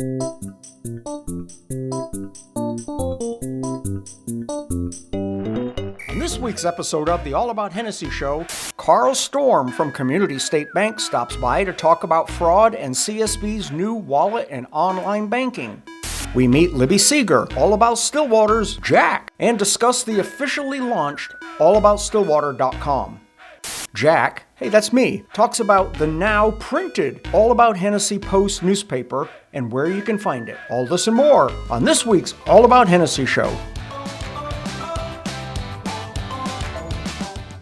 On this week's episode of the All About Hennessey show, Carl Storm from Community State Bank stops by to talk about fraud and CSB's new wallet and online banking. We meet Libby Seiger, all about Stillwater's Jack, and discuss the officially launched allaboutstillwater.com. Jack, hey, that's me, talks about the now printed All About Hennessey Post newspaper and where you can find it. All this and more on this week's All About Hennessey show.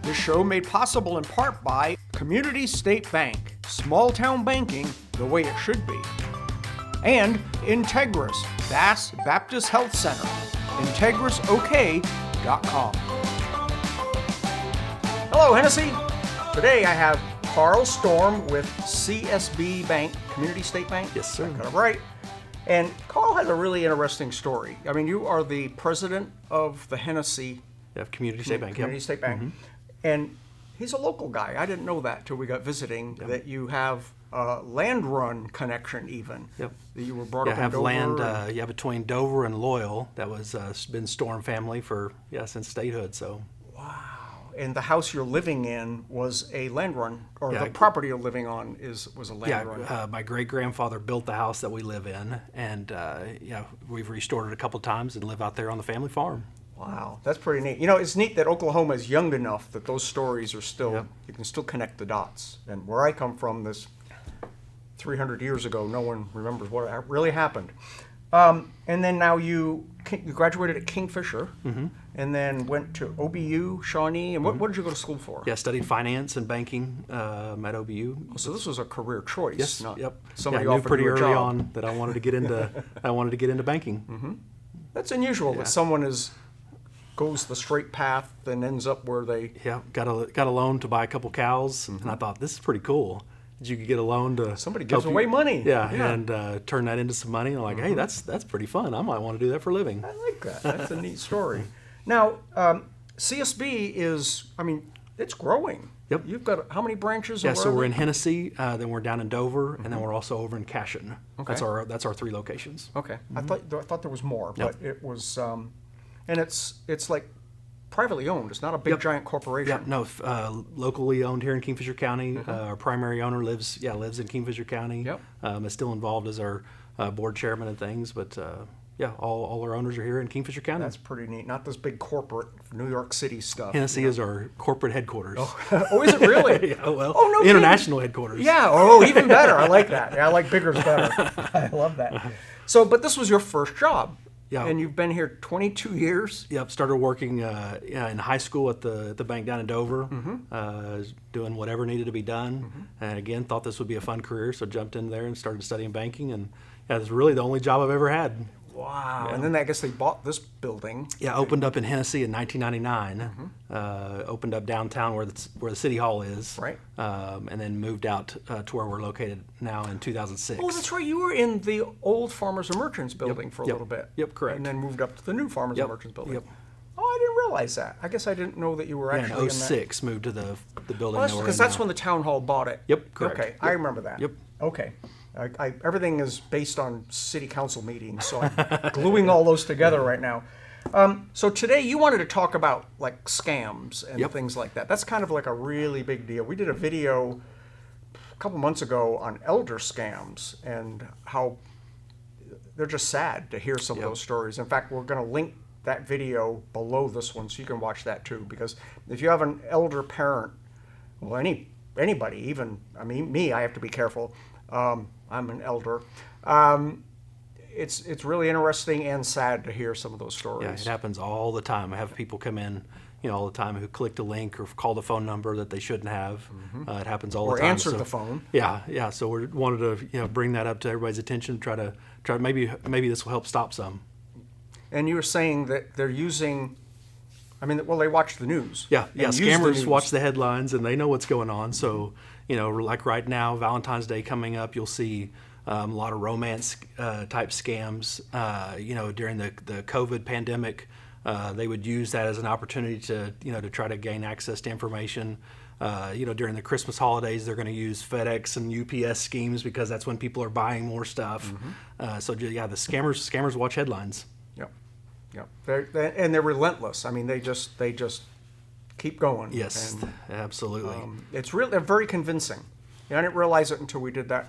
This show made possible in part by Community State Bank, small town banking the way it should be. And Integris, Bass Baptist Health Center, IntegrisOK.com. Hello, Hennessey. Today I have Carl Storm with CSB Bank, Community State Bank. Yes, sir. I got it right. And Carl has a really interesting story. I mean, you are the president of the Hennessey Community State Bank. Community State Bank. Mm-hmm. And he's a local guy. I didn't know that till we got visiting, that you have a land run connection even. Yep. That you were brought up in have Dover. Land between Dover and Loyal. That was been Storm family for, since statehood. So. Wow. And the house you're living in was a land run, or the property you're living on was a land run. My great-grandfather built the house that we live in, and we've restored it a couple times and live out there on the family farm. Wow, that's pretty neat. You know, it's neat that Oklahoma is young enough that those stories are still, you can still connect the dots. And where I come from, this 300 years ago, no one remembers what really happened. And then now you graduated at Kingfisher, and then went to OBU, Shawnee, and what did you go to school for? Yeah, studied finance and banking at OBU. So this was a career choice. Yes. Not Yep. Somebody I knew offered pretty you a early job. on that I wanted to get into banking. Mm-hmm. That's unusual that someone goes the straight path and ends up where they got a loan to buy a couple cows, and I thought this is pretty cool. You could get a loan to somebody gives away money. And turn that into some money. And I'm like, hey, that's pretty fun. I might want to do that for a living. I like that. That's a neat story. Now, CSB is, it's growing. Yep. You've got how many branches? Yeah, so we're in Hennessey, then we're down in Dover, and then we're also over in Cashion. Okay. That's our 3 locations. Okay. I thought there was more, but it was, and it's like privately owned. It's not a big giant corporation. No, locally owned here in Kingfisher County. Our primary owner lives in Kingfisher County. Yep. Is still involved as our board chairman and things, but all our owners are here in Kingfisher County. That's pretty neat. Not this big corporate New York City stuff. Hennessey is our corporate headquarters. Oh, is it really? No international kidding. Headquarters. Yeah. Even better. I like that. Yeah, I like bigger's better. I love that. So, but this was your first job. Yeah. And you've been here 22 years? Yep. Started working in high school at the bank down in Dover, doing whatever needed to be done. And again, thought this would be a fun career, so jumped in there and started studying banking. And it's really the only job I've ever had. Wow. Yeah. And then I guess they bought this building. Yeah, opened up in Hennessey in 1999. Opened up downtown where the city hall is. Right. And then moved out to where we're located now in 2006. Oh, that's right. You were in the old Farmers and Merchants building for a little bit. Yep, correct. And then moved up to the new Farmers and Merchants building. Yep. Oh, I didn't realize that. I guess I didn't know that you were actually in in 2006 moved to the building. Well, because that's when the town hall bought it. Yep, correct. Okay, Yep. I remember that. Yep. Okay. Everything is based on city council meetings, so I'm gluing all those together right now. So today you wanted to talk about like scams and things like that. That's kind of like a really big deal. We did a video a couple months ago on elder scams and how they're just sad to hear some of those stories. In fact, we're going to link that video below this one so you can watch that too, because if you have an elder parent, well, anybody, even me, I have to be careful. I'm an elder. It's really interesting and sad to hear some of those stories. Yeah, it happens all the time. I have people come in, all the time who clicked a link or called a phone number that they shouldn't have. It happens all the time. Or answered the phone. Yeah. So we wanted to bring that up to everybody's attention. Try to maybe this will help stop some. And you were saying that they're using. They watch the news. Yeah. Scammers watch the headlines and they know what's going on. So, like right now, Valentine's Day coming up, you'll see a lot of romance type scams. During the COVID pandemic, they would use that as an opportunity to try to gain access to information. During the Christmas holidays, they're going to use FedEx and UPS schemes because that's when people are buying more stuff. The scammers watch headlines. Yep. They're relentless. I mean, they just keep going. Yes, and, absolutely. They're very convincing. I didn't realize it until we did that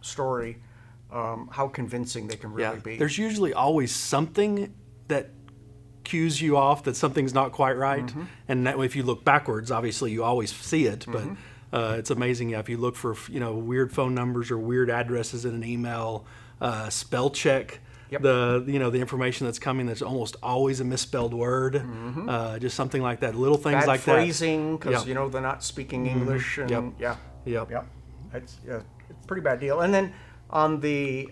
story, how convincing they can really be. There's usually always something that cues you off that something's not quite right, and that if you look backwards, obviously you always see it. But it's amazing if you look for weird phone numbers or weird addresses in an email, spell check. Yep. The information that's coming, that's almost always a misspelled word, just something like that. Little things Bad like phrasing, because Yep. they're not speaking English. And Yep. It's a pretty bad deal. And then on the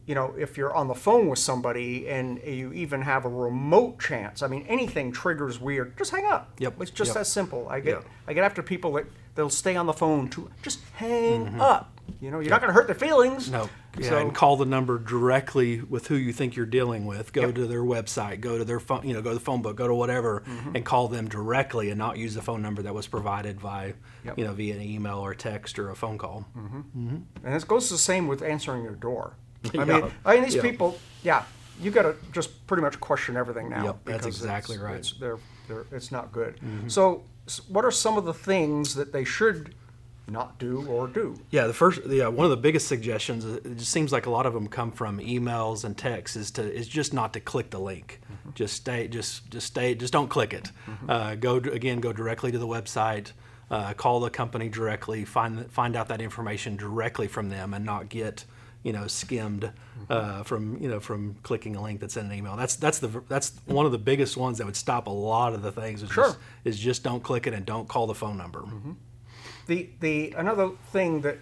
if you're on the phone with somebody and you even have a remote chance, I mean, anything triggers weird, just hang up. Yep. It's just Yep. that simple. I get Yep. after people that they'll stay on the phone to just hang up. You're not going to hurt their feelings. No. Yeah, So, and call the number directly with who you think you're dealing with. Go Yep. to their website, go to their phone, go to the phone book, go to whatever, and call them directly, and not use the phone number that was provided by, Yep. via an email or text or a phone call. and it goes the same with answering your door. Yeah. I mean, these Yeah. people, you got to just pretty much question everything now. Yep, that's because exactly right. It's not good. So, what are some of the things that they should not do or do? Yeah, one of the biggest suggestions, it just seems like a lot of them come from emails and texts, is just not to click the link. Just don't click it. Go directly to the website, call the company directly, find out that information directly from them, and not get skimmed from clicking a link that's in an email. That's one of the biggest ones that would stop a lot of the things. Is just don't click it and don't call the phone number. The another thing that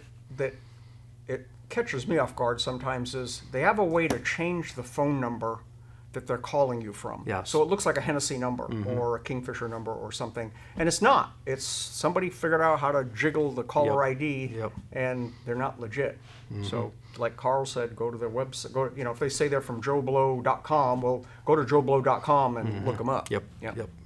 it catches me off guard sometimes is they have a way to change the phone number that they're calling you from. Yes. So it looks like a Hennessey number or a Kingfisher number or something, and it's not. It's somebody figured out how to jiggle the caller ID, and they're not legit. So, like Carl said, go to their website. If they say they're from joeblow.com, well, go to joeblow.com and look them up. Yep,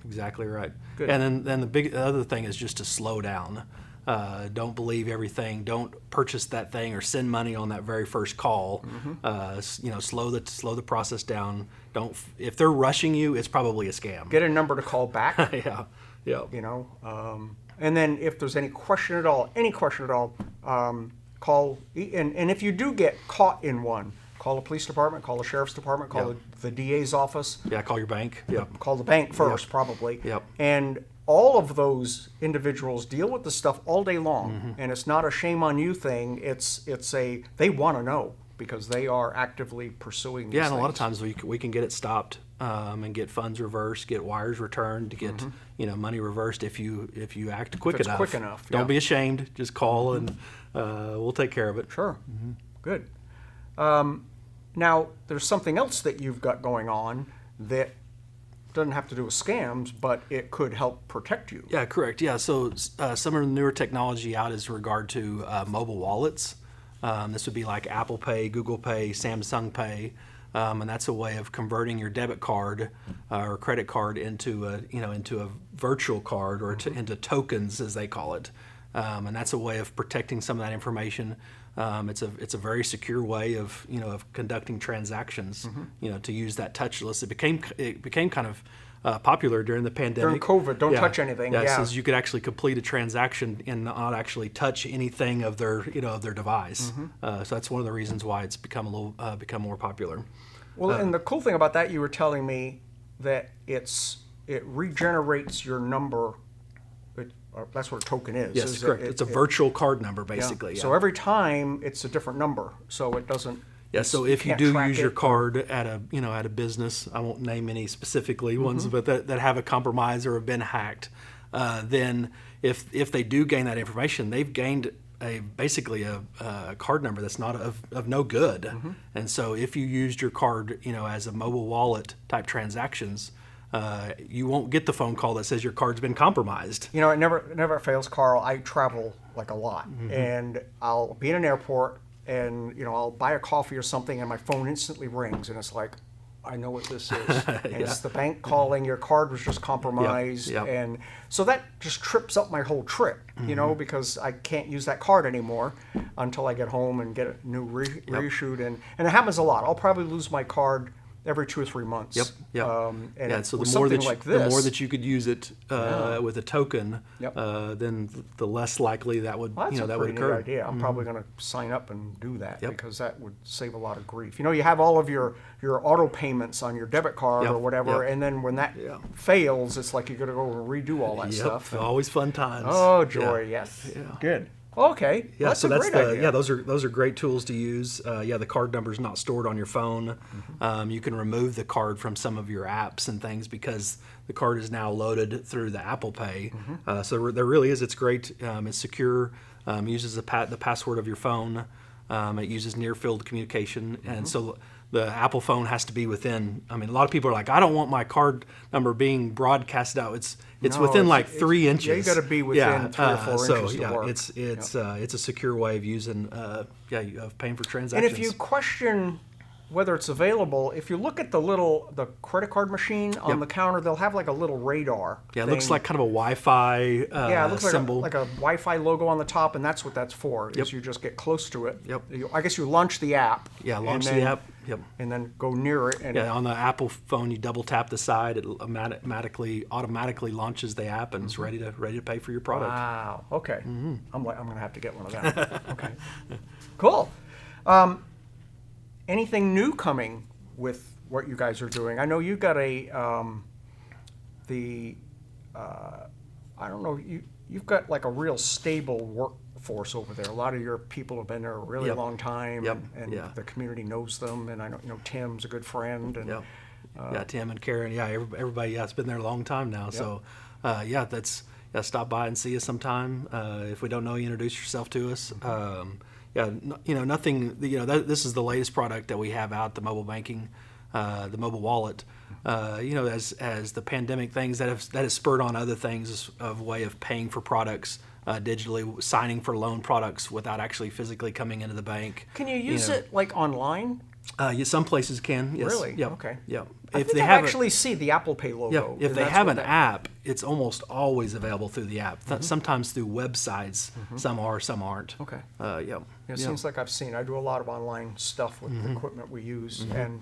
exactly right. Good. And then the other thing is just to slow down. Don't believe everything. Don't purchase that thing or send money on that very first call. Slow the process down. If they're rushing you, it's probably a scam. Get a number to call back. Yeah. And then if there's any question at all, call. And if you do get caught in one, call the police department, call the sheriff's department, call the DA's office. Yeah, call your bank. Yeah. Call the bank first, probably. Yep. And all of those individuals deal with this stuff all day long, and it's not a shame on you thing. It's they want to know because they are actively pursuing these and a lot of things. times we can get it stopped and get funds reversed, get wires returned, to get money reversed if you act quick it's enough. quick enough, Don't be ashamed. Just call and we'll take care of it. Sure. Good. Now, there's something else that you've got going on that doesn't have to do with scams, but it could help protect you. Yeah, correct. Yeah, so some of the newer technology out is regard to mobile wallets. This would be like Apple Pay, Google Pay, Samsung Pay, and that's a way of converting your debit card or credit card into a virtual card or into tokens, as they call it. And that's a way of protecting some of that information. It's a very secure way of conducting transactions. To use that touchless. It became kind of popular during the pandemic. During COVID, don't touch anything. Yeah, it says you could actually complete a transaction and not actually touch anything of their device. So that's one of the reasons why it's become more popular. Well, and the cool thing about that, you were telling me that it regenerates your number. That's what a token is. Yes, correct. It's a virtual card number, basically. Yeah. So every time it's a different number, so it doesn't. Yeah. So if you do use your card at a business, I won't name any specifically ones, but that have a compromise or have been hacked, then if they do gain that information, they've gained basically a card number that's not of no good. And so if you used your card, as a mobile wallet type transactions, you won't get the phone call that says your card's been compromised. It never fails, Carl. I travel like a lot, and I'll be in an airport, and I'll buy a coffee or something, and my phone instantly rings, and it's like, I know what this is. And it's the bank calling, your card was just compromised. Yep. And so that just trips up my whole trip, because I can't use that card anymore until I get home and get a new reissued. And it happens a lot. I'll probably lose my card every 2 or 3 months. And so with the more something that like this, the more that you could use it with a token, Yep. then the less likely that would well, that's a that would pretty occur. neat idea. I'm probably going to sign up and do that Yep. because that would save a lot of grief. You have all of your auto payments on your debit card Yep. or whatever, Yep. and then when that Yeah. fails, it's like you got to go and redo all that Yep. stuff. And- Always fun times. oh, joy! Yeah. Yes. Yeah. Good. Okay. Yeah, That's so a that's great the idea. those are great tools to use. The card number's not stored on your phone. You can remove the card from some of your apps and things because the card is now loaded through the Apple Pay. So there really is. It's great. It's secure. Uses the password of your phone. It uses near field communication, and so the Apple phone has to be within. I mean, a lot of people are like, I don't want my card number being broadcasted out. It's No, within like it's- 3 inches. yeah, you gotta be within 3 or 4 so, inches to yeah, work. it's a secure way of using of paying for And transactions. if you question whether it's available, if you look at the credit card machine on Yep. the counter, they'll have like a little radar. yeah, it looks thing. like kind of a Wi-Fi Yeah, it looks symbol. like a Wi-Fi logo on the top, and that's what that's for. Is Yep. you just get close to it. Yep. I guess you launch the app. Yeah, and launch the then- app. Yep. And then go near it. And Yeah, on the Apple phone, you double tap the side, it automatically launches the app, and it's ready to pay for your product. Wow. Okay. Mm-hmm. I'm going to have to get one of them. Okay. Cool. Anything new coming with what you guys are doing? I know you got I don't know, you've got like a real stable workforce over there. A lot of your people have been there a really Yep. long time, Yep. and Yeah. the community knows them. And I know Tim's a good friend, and Yep. Tim and Karen. Yeah, everybody. Yeah, it's been there a long time now. So, stop by and see us sometime. If we don't know you, introduce yourself to us. Nothing. This is the latest product that we have out, the mobile banking, the mobile wallet. As the pandemic things that has spurred on other things of way of paying for products digitally, signing for loan products without actually physically coming into the bank. Can you use it like online? Some places can. Yes. Really? Yep. Okay. Yep. I think I actually see the Apple Pay logo. If and they that's have what an that- app, it's almost always available through the app. Sometimes through websites. Some are, some aren't. Okay. Yeah. Yeah, it seems like I've seen. I do a lot of online stuff with the equipment we use, and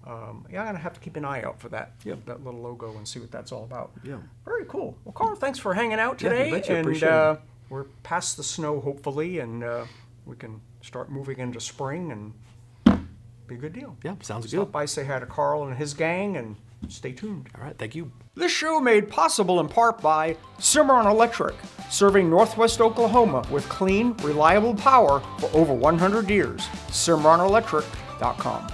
I'm gonna have to keep an eye out for that that little logo and see what that's all about. Yeah. Very cool. Well, Carl, thanks for hanging out Yeah, you today, betcha. and Appreciate it. we're past the snow hopefully, and we can start moving into spring and be a good deal. Yeah, sounds Stop good. by, say hi to Carl and his gang, and stay tuned. All right. Thank you. This show made possible in part by Cimarron Electric, serving Northwest Oklahoma with clean, reliable power for over 100 years. CimarronElectric.com.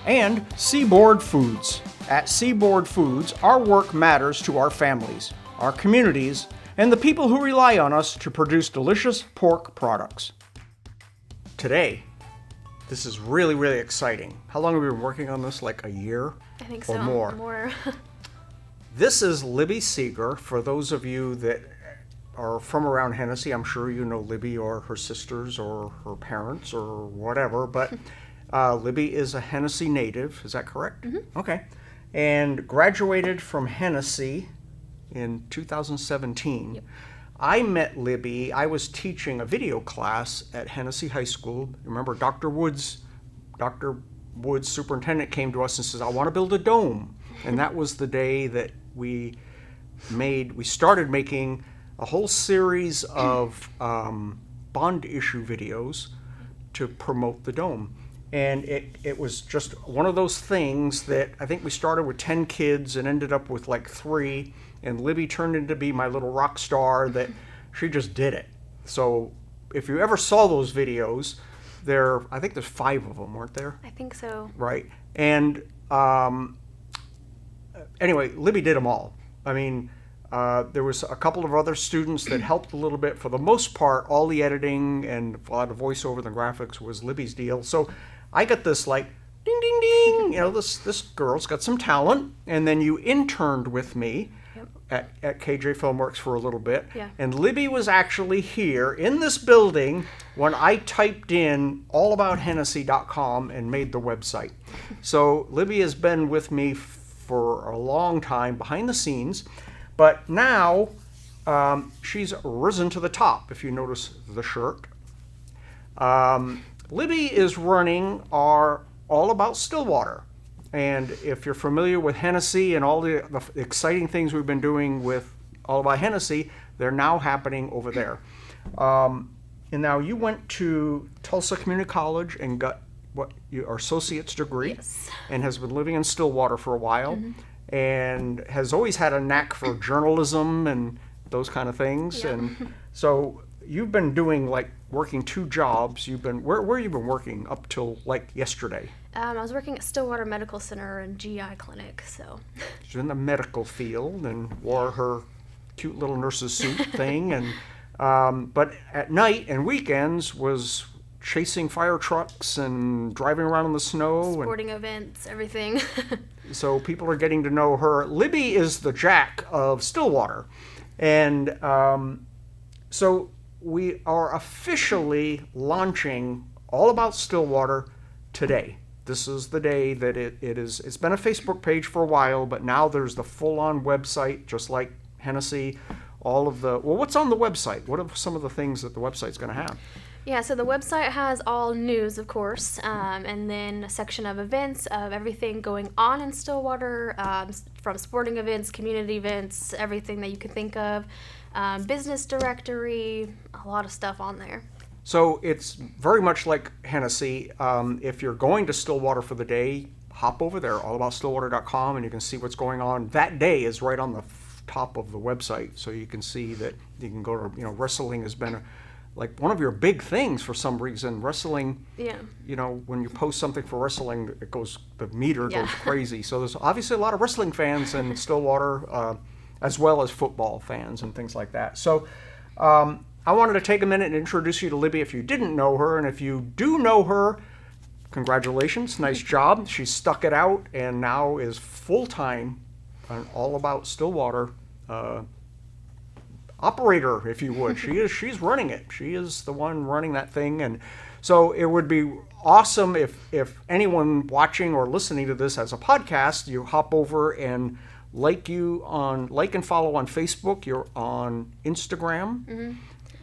And Seaboard Foods. At Seaboard Foods, our work matters to our families, our communities, and the people who rely on us to produce delicious pork products. Today, this is really, really exciting. How long have we been working on this? Like a year? I think or so. more. This is Libby Seiger. For those of you that are from around Hennessey, I'm sure you know Libby or her sisters or her parents or whatever, but Libby is a Hennessey native. Is that correct? Mm-hmm. Okay. And graduated from Hennessey in 2017. Yep. I met Libby. I was teaching a video class at Hennessey High School. Remember, Dr. Woods, superintendent, came to us and says, I want to build a dome. And that was the day that we started making a whole series of bond issue videos to promote the dome. And it was just one of those things that I think we started with 10 kids and ended up with like 3. And Libby turned into be my little rock star that she just did it. So if you ever saw those videos, I think there's 5 of them, weren't there? I think so. Right. And anyway, Libby did them all. I mean, there was a couple of other students that helped a little bit. For the most part, all the editing and a lot of voiceover and the graphics was Libby's deal. So I got this like, ding, ding, ding, this girl's got some talent. And then you interned with me. at KJ Filmworks for a little bit. Yeah. And Libby was actually here in this building when I typed in allabouthennessy.com and made the website. So Libby has been with me for a long time behind the scenes, but now she's risen to the top, if you notice the shirt. Libby is running our All About Stillwater. And if you're familiar with Hennessey and all the exciting things we've been doing with All About Hennessey, they're now happening over there. And now you went to Tulsa Community College and got your associate's degree. Yes. And has been living in Stillwater for a while, and has always had a knack for journalism and those kind of things. Yeah. And so you've been doing working 2 jobs. You've been where you been working up till yesterday? I was working at Stillwater Medical Center and GI clinic, so. She's in the medical field and wore her cute little nurse's suit thing, and but at night and weekends was chasing fire trucks and driving around in the snow. Sporting events, everything. So people are getting to know her. Libby is the Jack of Stillwater, and so we are officially launching All About Stillwater today. This is the day that it is. It's been a Facebook page for a while, but now there's the full-on website, just like Hennessey. All of the what's on the website? What are some of the things that the website's going to have? Yeah, so the website has all news, of course, and then a section of events of everything going on in Stillwater, from sporting events, community events, everything that you could think of, business directory, a lot of stuff on there. So it's very much like Hennessey. If you're going to Stillwater for the day, hop over there, allaboutstillwater.com, and you can see what's going on. That day is right on the top of the website, so you can see that you can go to, wrestling has been one of your big things for some reason. Wrestling, Yeah. When you post something for wrestling, the meter Yeah. goes crazy. So there's obviously a lot of wrestling fans in Stillwater, as well as football fans and things like that. So I wanted to take a minute and introduce you to Libby if you didn't know her, and if you do know her, congratulations, nice job. She stuck it out and now is full-time on All About Stillwater operator, if you would. She's running it. She is the one running that thing, and so it would be awesome if anyone watching or listening to this as a podcast, you hop over and like and follow on Facebook. You're on Instagram. Mm-hmm.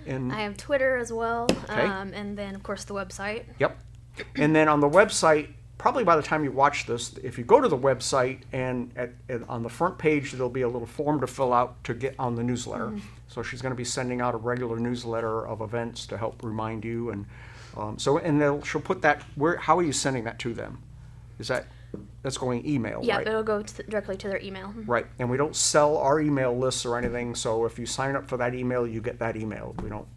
And I have Twitter as well, Okay. And then, of course, the website. Yep. And then on the website, probably by the time you watch this, if you go to the website and on the front page, there'll be a little form to fill out to get on the newsletter. Mm-hmm. So she's going to be sending out a regular newsletter of events to help remind you. And she'll put that, how are you sending that to them? That's going email, Yeah, right? it'll go directly to their email. Right, and we don't sell our email lists or anything, so if you sign up for that email, you get that email. We don't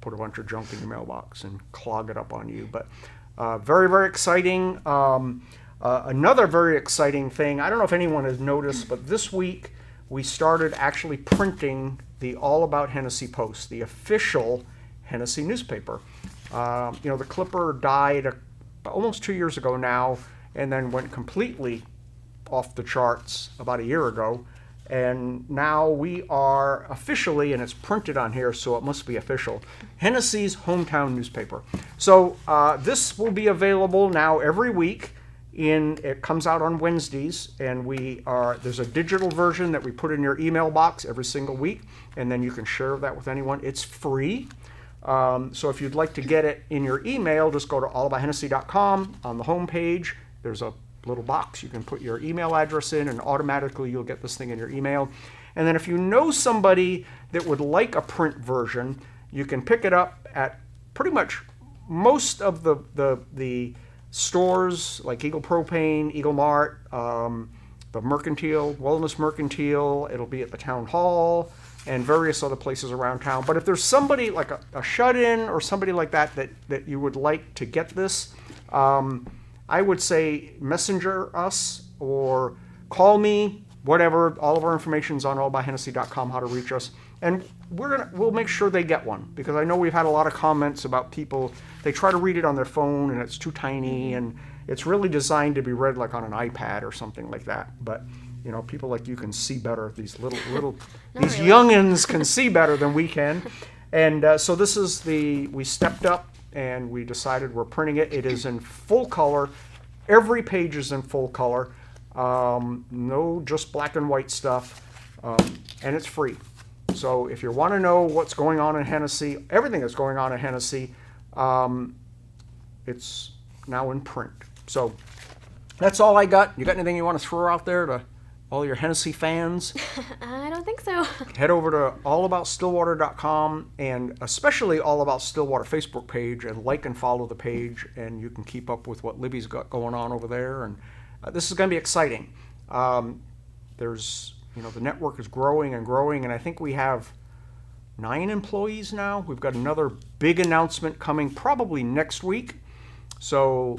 put a bunch of junk in your mailbox and clog it up on you. But very, very exciting. Another very exciting thing, I don't know if anyone has noticed, but this week we started actually printing the All About Hennessey Post, the official Hennessey newspaper. The Clipper died almost 2 years ago now, and then went completely off the charts about a year ago. And now we are officially, and it's printed on here, so it must be official, Hennessey's hometown newspaper. So this will be available now every week. It comes out on Wednesdays, and there's a digital version that we put in your email box every single week, and then you can share that with anyone. It's free. So if you'd like to get it in your email, just go to allaboutHennessy.com. On the home page, there's a little box you can put your email address in, and automatically you'll get this thing in your email. And then if you know somebody that would like a print version, you can pick it up at pretty much most of the stores like Eagle Propane, Eagle Mart, the Mercantile, Wellness Mercantile. It'll be at the town hall and various other places around town. But if there's somebody like a shut-in or somebody like that you would like to get this, I would say messenger us or call me, whatever. All of our information's on allaboutHennessy.com, how to reach us. And we'll make sure they get one, because I know we've had a lot of comments about people, they try to read it on their phone and it's too tiny, and it's really designed to be read like on an iPad or something like that. But you know, people like you can see better. These little Not these really. youngins can see better than we can. And so this is we stepped up and we decided we're printing it. It is in full color. Every page is in full color. No just black and white stuff. And it's free. So if you want to know what's going on in Hennessey, everything that's going on in Hennessey, it's now in print. So that's all I got. You got anything you want to throw out there to all your Hennessey fans? I don't think so. Head over to allaboutstillwater.com and especially All About Stillwater Facebook page and like and follow the page, and you can keep up with what Libby's got going on over there. And this is going to be exciting. There's, you know, the network is growing and growing, and I think we have 9 employees now. We've got another big announcement coming probably next week. So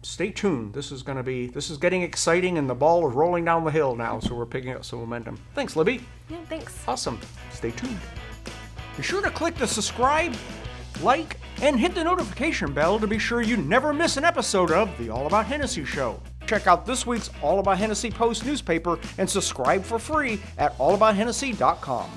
stay tuned. This is getting exciting, and the ball is rolling down the hill now, so we're picking up some momentum. Thanks, Libby. Yeah, thanks. Awesome. Stay tuned. Be sure to click the subscribe, like, and hit the notification bell to be sure you never miss an episode of the All About Hennessey Show. Check out this week's All About Hennessey Post newspaper and subscribe for free at allabouthennessey.com.